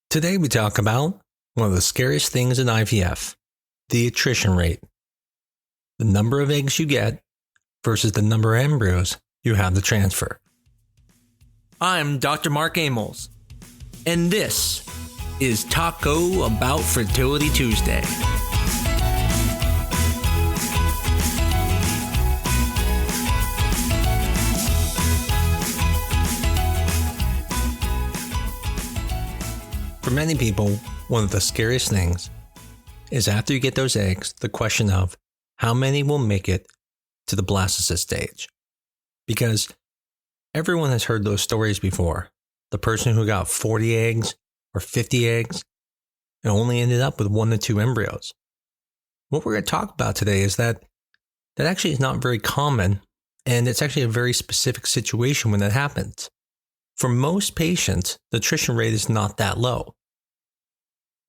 Today we talk about one of the scariest things in IVF, the attrition rate. The number of eggs you get versus the number of embryos you have to transfer. I'm Dr. Mark Amols, and this is Taco Bout Fertility Tuesday. For many people, one of the scariest things is after you get those eggs, the question of how many will make it to the blastocyst stage. Because everyone has heard those stories before. The person who got 40 eggs or 50 eggs and only ended up with 1 to 2 embryos. What we're going to talk about today is that actually is not very common, and it's actually a very specific situation when that happens. For most patients, the attrition rate is not that low.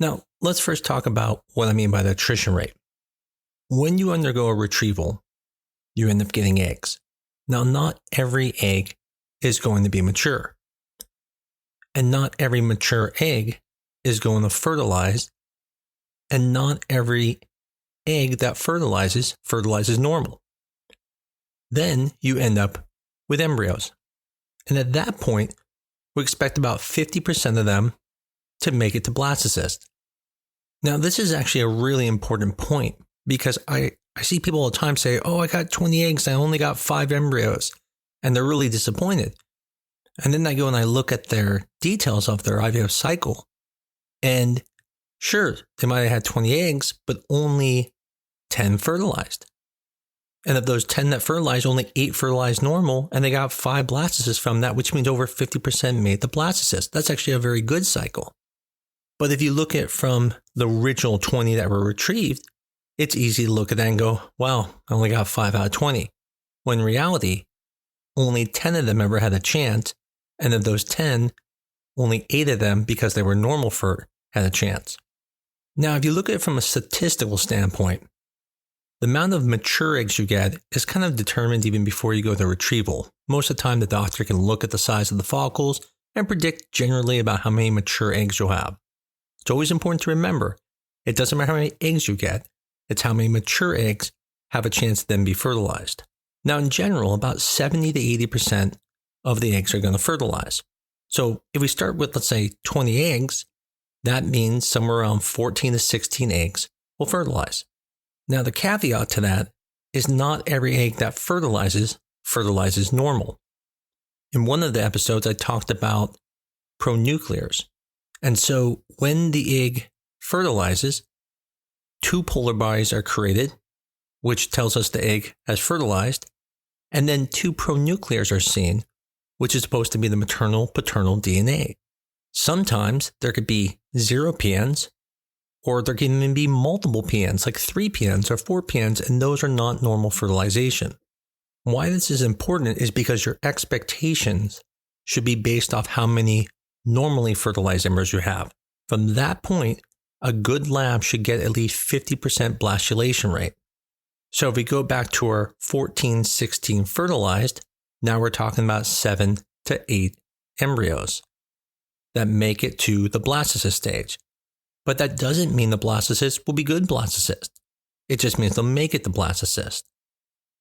Now, let's first talk about what I mean by the attrition rate. When you undergo a retrieval, you end up getting eggs. Now, not every egg is going to be mature. And not every mature egg is going to fertilize. And not every egg that fertilizes normal. Then you end up with embryos. And at that point, we expect about 50% of them to make it to blastocyst. Now, this is actually a really important point because I see people all the time say, oh, I got 20 eggs, I only got 5 embryos, and they're really disappointed. And then I go and I look at their details of their IVF cycle, and sure, they might have had 20 eggs, but only 10 fertilized. And of those 10 that fertilized, only 8 fertilized normal, and they got 5 blastocysts from that, which means over 50% made the blastocyst. That's actually a very good cycle. But if you look at from the original 20 that were retrieved, it's easy to look at that and go, wow, I only got 5 out of 20. When in reality, only 10 of them ever had a chance, and of those 10, only 8 of them, because they were normal had a chance. Now, if you look at it from a statistical standpoint, the amount of mature eggs you get is kind of determined even before you go to retrieval. Most of the time, the doctor can look at the size of the follicles and predict generally about how many mature eggs you'll have. It's always important to remember, it doesn't matter how many eggs you get, it's how many mature eggs have a chance to then be fertilized. Now, in general, about 70 to 80% of the eggs are going to fertilize. So if we start with, let's say, 20 eggs, that means somewhere around 14 to 16 eggs will fertilize. Now, the caveat to that is not every egg that fertilizes normal. In one of the episodes, I talked about pronuclears. And so when the egg fertilizes, 2 polar bodies are created, which tells us the egg has fertilized, and then 2 pronuclears are seen, which is supposed to be the maternal-paternal DNA. Sometimes there could be 0 PNs, or there can even be multiple PNs, like 3 PNs or 4 PNs, and those are not normal fertilization. Why this is important is because your expectations should be based off how many normally fertilized embryos you have. From that point, a good lab should get at least 50% blastulation rate. So if we go back to our 14, 16 fertilized, now we're talking about 7 to 8 embryos that make it to the blastocyst stage. But that doesn't mean the blastocyst will be good blastocyst. It just means they'll make it to blastocyst.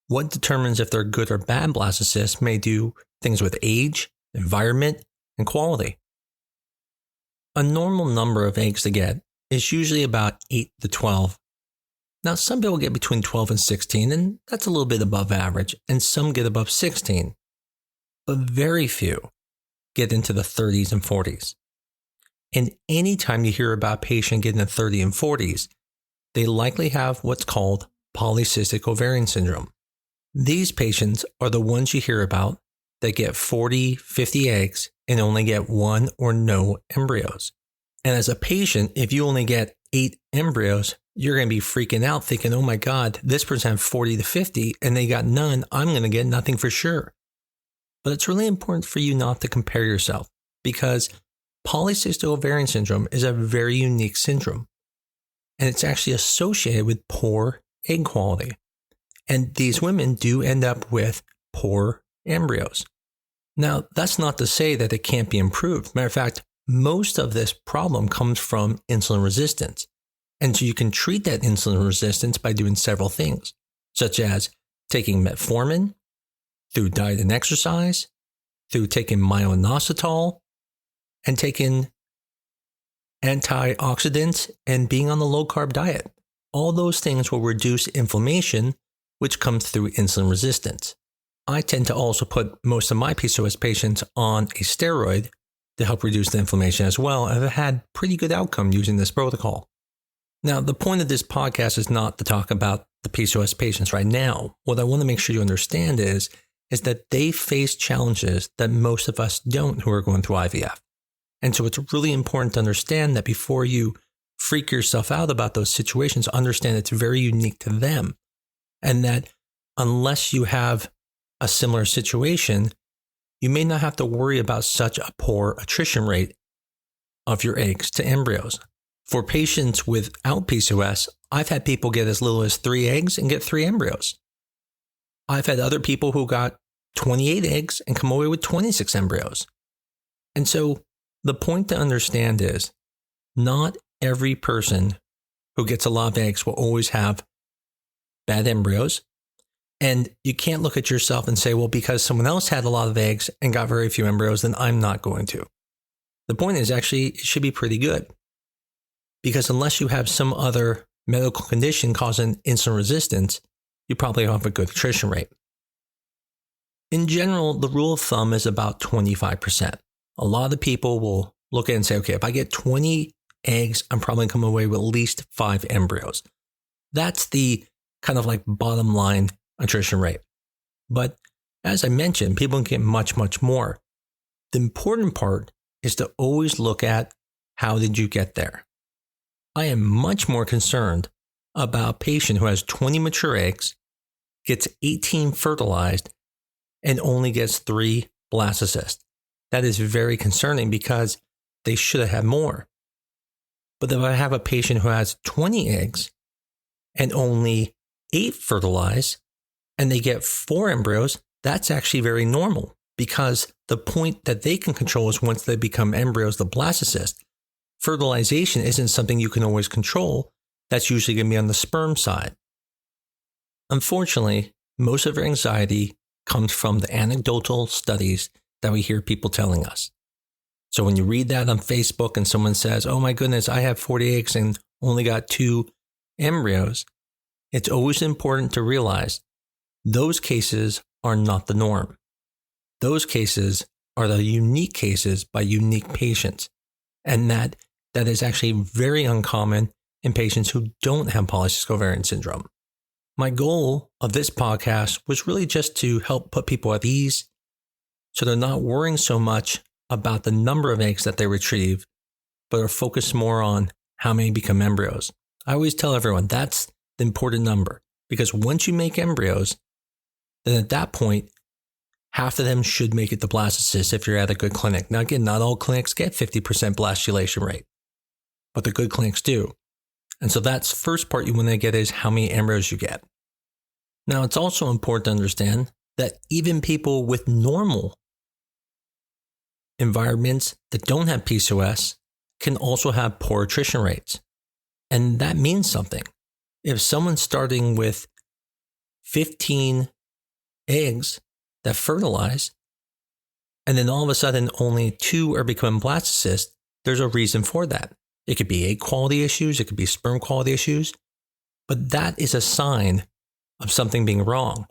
What determines if they're good or bad blastocysts may do things with age, environment, and quality. A normal number of eggs to get is usually about 8 to 12. Now, some people get between 12 and 16, and that's a little bit above average, and some get above 16. But very few get into the 30s and 40s. And anytime you hear about a patient getting to 30 and 40s, they likely have what's called polycystic ovarian syndrome. These patients are the ones you hear about that get 40, 50 eggs and only get 1 or no embryos. And as a patient, if you only get 8 embryos, you're going to be freaking out thinking, oh my God, this person had 40 to 50 and they got none. I'm going to get nothing for sure. But it's really important for you not to compare yourself because polycystic ovarian syndrome is a very unique syndrome. And it's actually associated with poor egg quality. And these women do end up with poor embryos. Now, that's not to say that it can't be improved. Matter of fact, most of this problem comes from insulin resistance. And so you can treat that insulin resistance by doing several things, such as taking metformin, through diet and exercise, through taking myo-inositol, and taking antioxidants and being on the low-carb diet. All those things will reduce inflammation, which comes through insulin resistance. I tend to also put most of my PCOS patients on a steroid to help reduce the inflammation as well, and I've had pretty good outcome using this protocol. Now, the point of this podcast is not to talk about the PCOS patients right now. What I want to make sure you understand is that they face challenges that most of us don't who are going through IVF. And so it's really important to understand that before you freak yourself out about those situations, understand it's very unique to them. And that unless you have a similar situation, you may not have to worry about such a poor attrition rate of your eggs to embryos. For patients without PCOS, I've had people get as little as 3 eggs and get 3 embryos. I've had other people who got 28 eggs and come away with 26 embryos. And so the point to understand is not every person who gets a lot of eggs will always have bad embryos. And you can't look at yourself and say, well, because someone else had a lot of eggs and got very few embryos, then I'm not going to. The point is actually it should be pretty good. Because unless you have some other medical condition causing insulin resistance, you probably have a good attrition rate. In general, the rule of thumb is about 25%. A lot of people will look at it and say, okay, if I get 20 eggs, I'm probably going to come away with at least 5 embryos. That's the kind of like bottom line attrition rate. But as I mentioned, people can get much, much more. The important part is to always look at how did you get there? I am much more concerned about a patient who has 20 mature eggs, gets 18 fertilized, and only gets 3 blastocysts. That is very concerning because they should have had more. But if I have a patient who has 20 eggs and only 8 fertilized, and they get 4 embryos, that's actually very normal because the point that they can control is once they become embryos, the blastocyst. Fertilization isn't something you can always control. That's usually going to be on the sperm side. Unfortunately, most of our anxiety comes from the anecdotal studies that we hear people telling us. So when you read that on Facebook and someone says, oh my goodness, I have 40 eggs and only got 2 embryos, it's always important to realize those cases are not the norm. Those cases are the unique cases by unique patients. And that is actually very uncommon in patients who don't have polycystic ovarian syndrome. My goal of this podcast was really just to help put people at ease so they're not worrying so much about the number of eggs that they retrieve, but are focused more on how many become embryos. I always tell everyone that's the important number because once you make embryos, then at that point, half of them should make it to blastocyst if you're at a good clinic. Now again, not all clinics get 50% blastulation rate, but the good clinics do. And so that's first part you want to get is how many embryos you get. Now it's also important to understand that even people with normal environments that don't have PCOS can also have poor attrition rates. And that means something. If someone's starting with 15 eggs that fertilize, and then all of a sudden only 2 are becoming blastocysts, there's a reason for that. It could be egg quality issues, it could be sperm quality issues, but that is a sign of something being wrong.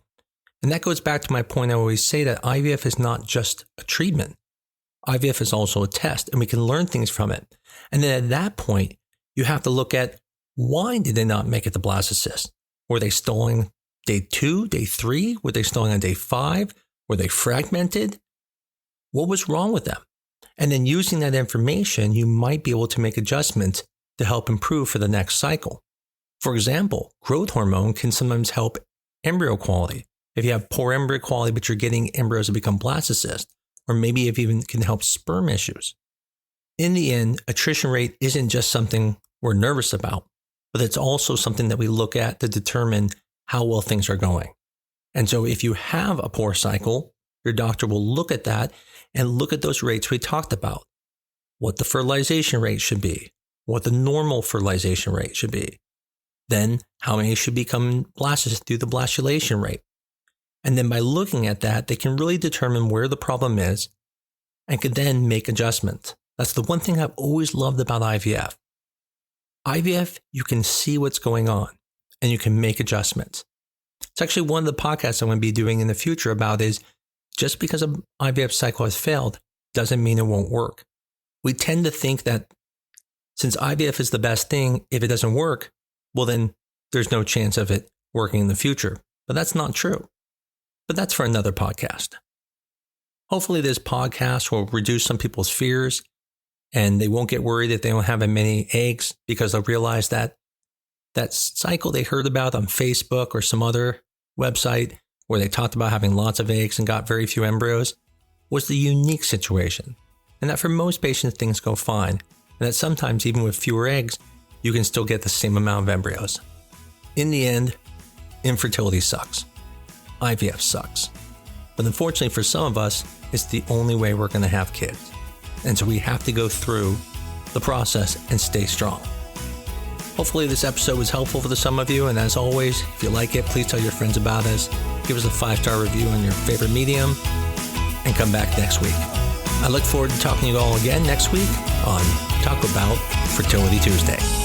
And that goes back to my point I always say that IVF is not just a treatment. IVF is also a test, and we can learn things from it. And then at that point, you have to look at why did they not make it to blastocyst? Were they stalling day 2, day 3? Were they stalling on day 5? Were they fragmented? What was wrong with them? And then using that information, you might be able to make adjustments to help improve for the next cycle. For example, growth hormone can sometimes help embryo quality. If you have poor embryo quality, but you're getting embryos that become blastocysts, or maybe it even can help sperm issues. In the end, attrition rate isn't just something we're nervous about, but it's also something that we look at to determine how well things are going. And so if you have a poor cycle, your doctor will look at that and look at those rates we talked about. what the fertilization rate should be, what the normal fertilization rate should be, then how many should become blastocysts through the blastulation rate. And then by looking at that, they can really determine where the problem is and can then make adjustments. That's the one thing I've always loved about IVF. IVF, you can see what's going on and you can make adjustments. It's actually one of the podcasts I'm going to be doing in the future about is just because an IVF cycle has failed doesn't mean it won't work. We tend to think that since IVF is the best thing, if it doesn't work, well then there's no chance of it working in the future. But that's not true. But that's for another podcast. Hopefully this podcast will reduce some people's fears and they won't get worried if they don't have as many eggs because they'll realize that that cycle they heard about on Facebook or some other website where they talked about having lots of eggs and got very few embryos was the unique situation. And that for most patients, things go fine. And that sometimes even with fewer eggs, you can still get the same amount of embryos. In the end, infertility sucks. IVF sucks. But unfortunately for some of us, it's the only way we're going to have kids. And so we have to go through the process and stay strong. Hopefully this episode was helpful for some of you. And as always, if you like it, please tell your friends about us. Give us a 5-star review on your favorite medium and come back next week. I look forward to talking to you all again next week on Taco Bout Fertility Tuesday.